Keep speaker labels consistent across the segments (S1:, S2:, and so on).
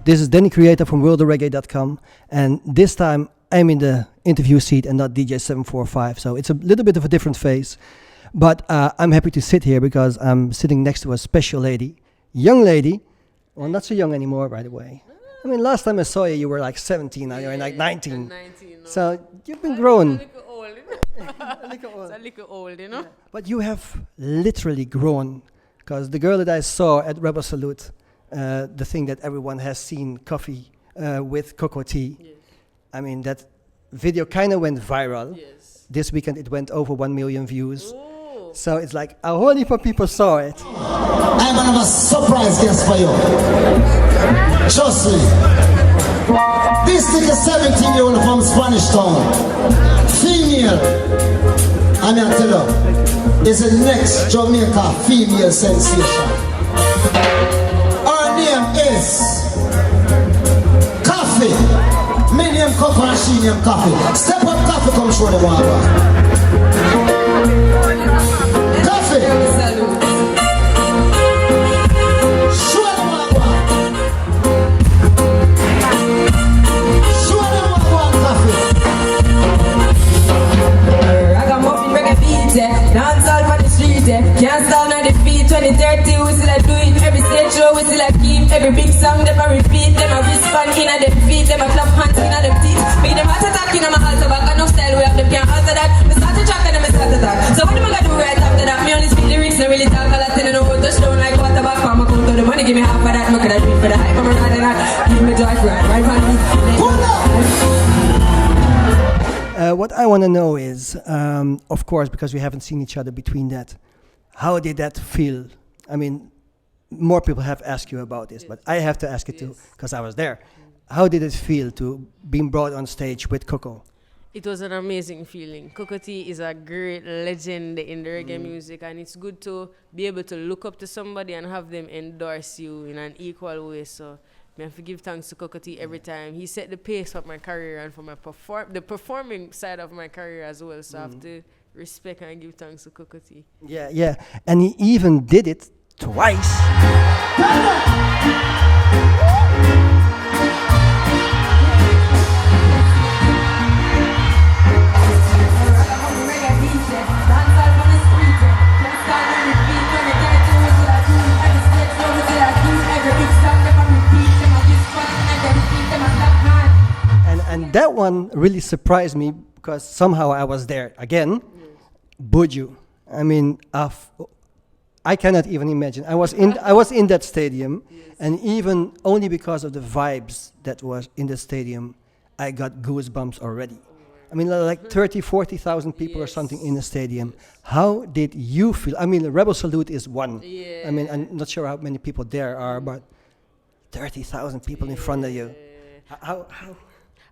S1: This is Danny Creatah from worldofreggae.com, and this time I'm in the interview seat and not DJ745, so it's a little bit of a different face. But I'm happy to sit here because I'm sitting next to a special lady, young lady. Well, not so young anymore, by the way. I mean, last time I saw you, you were like 17, now you're like 19.
S2: 19, no.
S1: So you've been growing.
S2: A little old, you know? It's a little old, you know?
S1: Yeah. But you have literally grown, because the girl that I saw at Rebel Salute, the thing that everyone has seen, Koffee with Cocoa Tea.
S2: Yes.
S1: I mean, that video kind of went viral.
S2: Yes.
S1: This weekend it went over 1 million views.
S2: Ooh.
S1: So it's like a whole heap of people saw it.
S3: I'm gonna have a surprise guest for you. Trust me. This little 17-year-old from Spanish Town, female, I'm gonna tell you, is the next Jamaica female sensation. Her name is Koffee. My name Koffee and she name Koffee. Step up, Koffee, come show them what I got.
S4: Dance all for the street, can't stand on the feet. 2030, we still a do it. Every stage show, we still a keep. Every big song, them a repeat. Them a respond in a them feet. Them a clap hands in a them teeth. Make them heart attack in a my altar back. Enough style, we have them can't answer that. We start to track and then we start to talk. So what am I gonna do right after that? Me only speak lyrics, don't really talk a lot. And I know touchdown like quarterback. Mama count on the money, give me half of that. Me coulda do it for the hype, I'm a ride and that. Give me joy for it, right for me.
S1: What I want to know is, of course, because we haven't seen each other between that, how did that feel? I mean, more people have asked you about this, but I have to ask it too, because I was there. How did it feel to being brought on stage with Coco?
S2: It was an amazing feeling. Cocoa Tea is a great legend in the reggae music, and it's good to be able to look up to somebody and have them endorse you in an equal way. So I have to give thanks to Cocoa Tea every time. He set the pace of my career and for my the performing side of my career as well. So I have to respect and give thanks to Cocoa Tea.
S1: Yeah, yeah. And he even did it twice. And that one really surprised me because somehow I was there again. Buju. I mean, I cannot even imagine. I was in that stadium, and even only because of the vibes that was in the stadium, I got goosebumps already. I mean, like 30, 40,000 people or something in the stadium. How did you feel? I mean, Rebel Salute is one. I mean, I'm not sure how many people there are, but 30,000 people in front of you. How?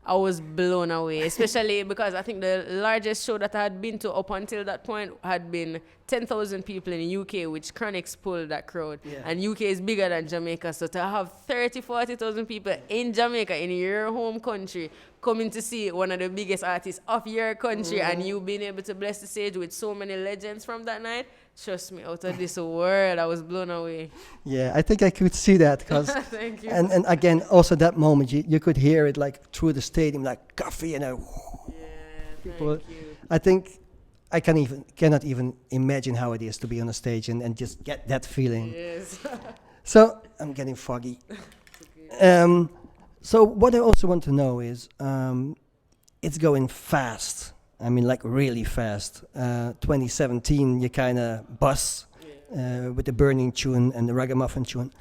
S2: I was blown away, especially because I think the largest show that I had been to up until that point had been 10,000 people in the UK, which Chronix pulled that crowd. Yeah. And UK is bigger than Jamaica, so to have 30, 40,000 people in Jamaica, in your home country, coming to see one of the biggest artists of your country, and you being able to bless the stage with so many legends from that night, trust me, out of this world, I was blown away.
S1: Yeah, I think I could see that.
S2: Thank you.
S1: And again, also that moment, you could hear it like through the stadium, like coffee, and people.
S2: Thank you.
S1: I think I cannot even imagine how it is to be on a stage and just get that feeling.
S2: Yes.
S1: So I'm getting foggy. So what I also want to know is, it's going fast. I mean, like really fast. 2017, you kind of buzz with the Burning tune and the Ragamuffin tune.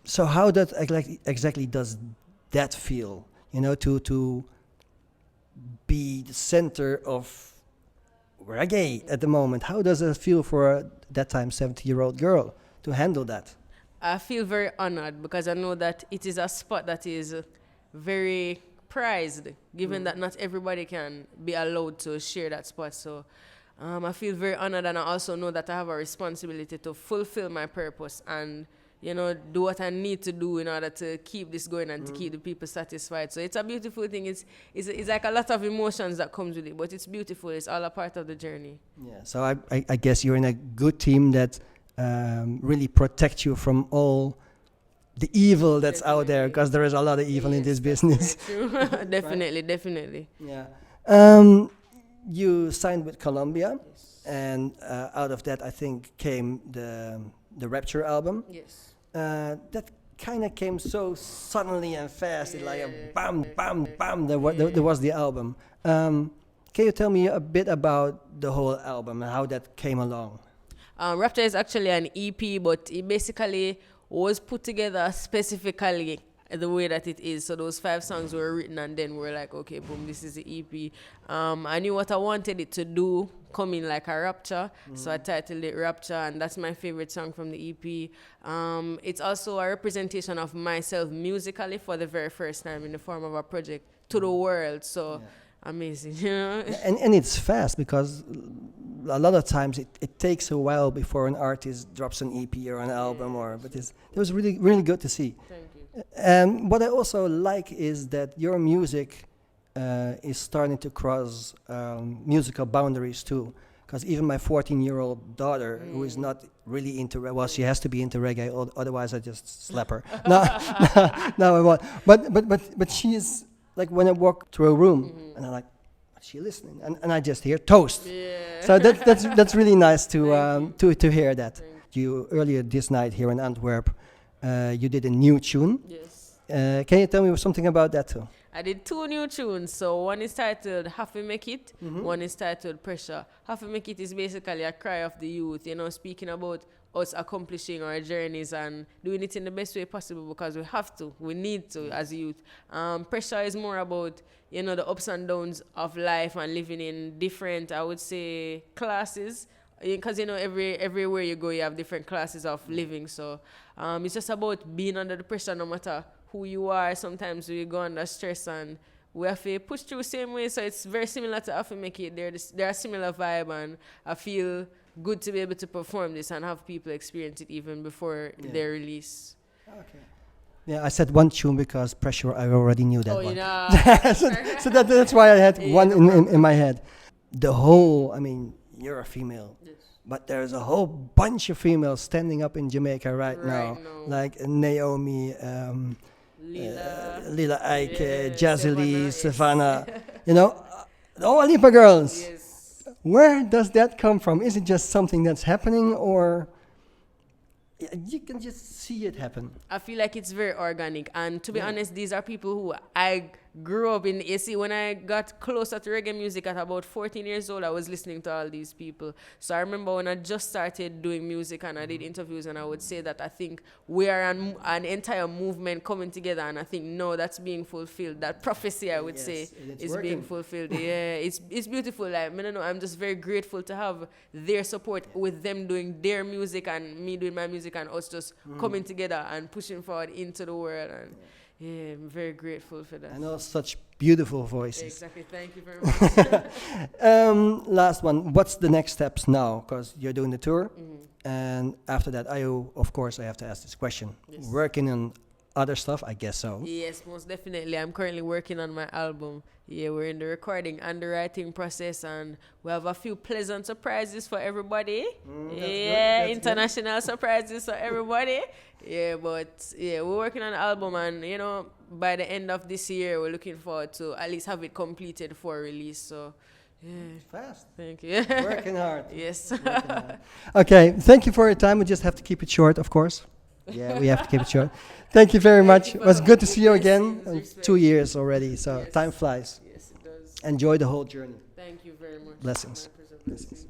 S1: So how that exactly does that feel? You know, to be the center of reggae at the moment. How does it feel for that time 70-year-old girl to handle that?
S2: I feel very honored because I know that it is a spot that is very prized, given that not everybody can be allowed to share that spot. So I feel very honored, and I also know that I have a responsibility to fulfill my purpose and, you know, do what I need to do in order to keep this going and to keep the people satisfied. So it's a beautiful thing. It's like a lot of emotions that comes with it, but it's beautiful. It's all a part of the journey.
S1: Yeah. So I guess you're in a good team that really protect you from all the evil that's out there, because there is a lot of evil in this business.
S2: True. Definitely, definitely.
S1: Yeah. You signed with Columbia, and out of that, I think, came the Rapture album.
S2: Yes.
S1: That kind of came so suddenly and fast. It like a bam, bam, bam. There was the album. Can you tell me a bit about the whole album and how that came along?
S2: Rapture is actually an EP, but it basically was put together specifically the way that it is. So those 5 songs were written, and then we're like, okay, boom, this is the EP. I knew what I wanted it to do, coming like a Rapture, so I titled it Rapture, and that's my favorite song from the EP. It's also a representation of myself musically for the very first time in the form of a project to the world. So amazing, you know.
S1: And it's fast, because a lot of times it takes a while before an artist drops an EP or an album, but it was really, really good to see.
S2: Thank you.
S1: And what I also like is that your music is starting to cross musical boundaries too. Because even my 14-year-old daughter, who is not really into reggae, well, she has to be into reggae, otherwise I just slap her. No, I won't. But she is like, when I walk through a room, and I'm like, what's she listening? And I just hear Toast.
S2: Yeah.
S1: So that's really nice to hear that. You earlier this night here in Antwerp, you did a new tune.
S2: Yes.
S1: Can you tell me something about that too?
S2: I did 2 new tunes. So one is titled Have to Make It, one is titled Pressure. Have to Make It is basically a cry of the youth, you know, speaking about us accomplishing our journeys and doing it in the best way possible, because we have to, we need to as youth. Pressure is more about, you know, the ups and downs of life and living in different, I would say, classes. Because, you know, everywhere you go, you have different classes of living. So it's just about being under the pressure, no matter who you are. Sometimes we go under stress and we have to push through the same way. So it's very similar to Have to Make It. They're a similar vibe, and I feel good to be able to perform this and have people experience it even before their release.
S1: Okay. Yeah, I said one tune because Pressure, I already knew that one.
S2: You know.
S1: so that's why I had one in my head. The whole, I mean, you're a female.
S2: Yes.
S1: But there's a whole bunch of females standing up in Jamaica right now. Like Naomi, Lila Ike, Jazzy, Savannah. You know, all Lipa girls.
S2: Yes.
S1: Where does that come from? Is it just something that's happening, or you can just see it happen?
S2: I feel like it's very organic. And to be honest, these are people who I grew up in. You see, when I got closer to reggae music at about 14 years old, I was listening to all these people. So I remember when I just started doing music and I did interviews, and I would say that I think we are an entire movement coming together, and I think, no, that's being fulfilled. That prophecy, I would say, is being fulfilled. Yeah, it's beautiful. Like, I don't know, I'm just very grateful to have their support with them doing their music and me doing my music, and us just coming together and pushing forward into the world. And yeah, I'm very grateful for that.
S1: I know, such beautiful voices.
S2: Exactly. Thank you very much.
S1: Last one. What's the next steps now? Because you're doing the tour, and after that, of course, I have to ask this question.
S2: Yes.
S1: Working on other stuff, I guess so.
S2: Yes, most definitely. I'm currently working on my album. Yeah, we're in the recording and the writing process, and we have a few pleasant surprises for everybody. That's international surprises for everybody. Yeah, but yeah, we're working on the album, and you know, by the end of this year, we're looking forward to at least have it completed for release. So yeah,
S1: Fast.
S2: thank you.
S1: Working hard.
S2: Yes.
S1: Working hard. Okay, thank you for your time. We just have to keep it short, of course. Yeah, we have to keep it short. Thank you very much. It was good to see you again. 2 years already, so time flies.
S2: Yes, it does.
S1: Enjoy the whole journey.
S2: Thank you very much.
S1: Blessings.
S2: My pleasure.
S1: Blessings.